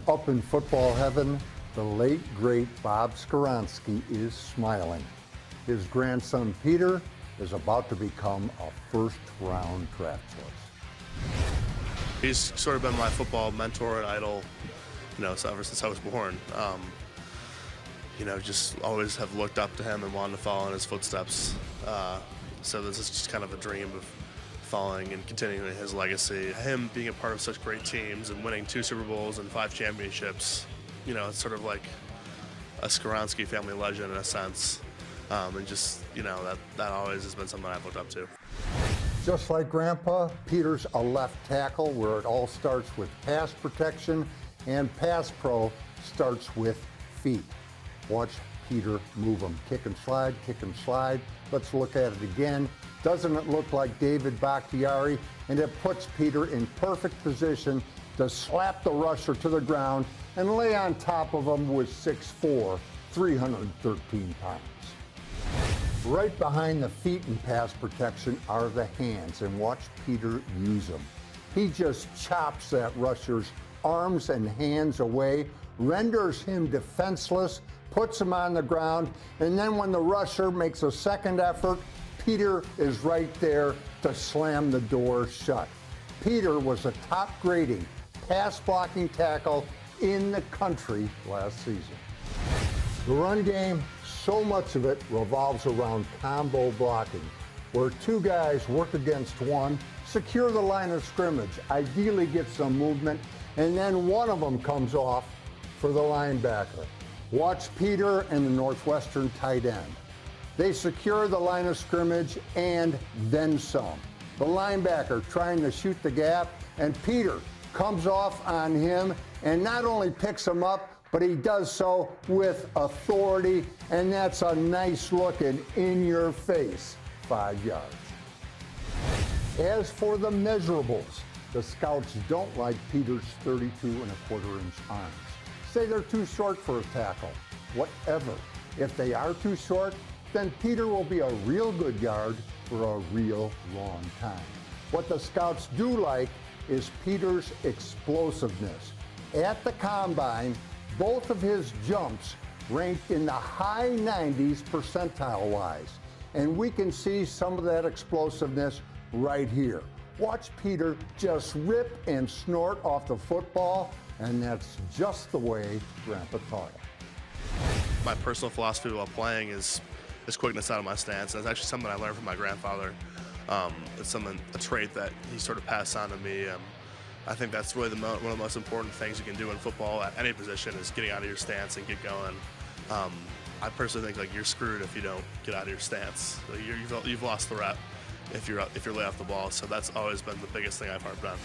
Up in football heaven, the late, great Bob Skoronski is smiling. His grandson, Peter, is about to become a first-round draft choice. He's sort of been my football mentor and idol, so ever since I was born. Just always have looked up to him and wanted to follow in his footsteps. So this is just kind of a dream of following and continuing his legacy. Him being a part of such great teams and winning 2 Super Bowls and 5 championships, it's sort of like a Skoronski family legend in a sense. And just, that always has been something I've looked up to. Just like Grandpa, Peter's a left tackle where it all starts with pass protection, and pass pro starts with feet. Watch Peter move them. Kick and slide, kick and slide. Let's look at it again. Doesn't it look like David Bakhtiari? And it puts Peter in perfect position to slap the rusher to the ground and lay on top of him with 6'4", 313 pounds. Right behind the feet in pass protection are the hands, and watch Peter use them. He just chops that rusher's arms and hands away, renders him defenseless, puts him on the ground, and then when the rusher makes a second effort, Peter is right there to slam the door shut. Peter was a top grading pass blocking tackle in the country last season. The run game, so much of it revolves around combo blocking, where 2 guys work against one, secure the line of scrimmage, ideally get some movement, and then one of them comes off for the linebacker. Watch Peter and the Northwestern tight end. They secure the line of scrimmage and then some. The linebacker trying to shoot the gap, and Peter comes off on him and not only picks him up, but he does so with authority, and that's a nice looking in your face 5 yards. As for the measurables, the scouts don't like Peter's 32.25-inch arms. Say they're too short for a tackle. Whatever. If they are too short, then Peter will be a real good guard for a real long time. What the scouts do like is Peter's explosiveness. At the combine, both of his jumps ranked in the high 90s percentile-wise. And we can see some of that explosiveness right here. Watch Peter just rip and snort off the football, and that's just the way Grandpa taught him. My personal philosophy while playing is quickness out of my stance. That's actually something I learned from my grandfather. It's a trait that he sort of passed on to me. I think that's really one of the most important things you can do in football at any position is getting out of your stance and get going. I personally think you're screwed if you don't get out of your stance. You've lost the rep if you're late off the ball. So that's always been the biggest thing I've harped on.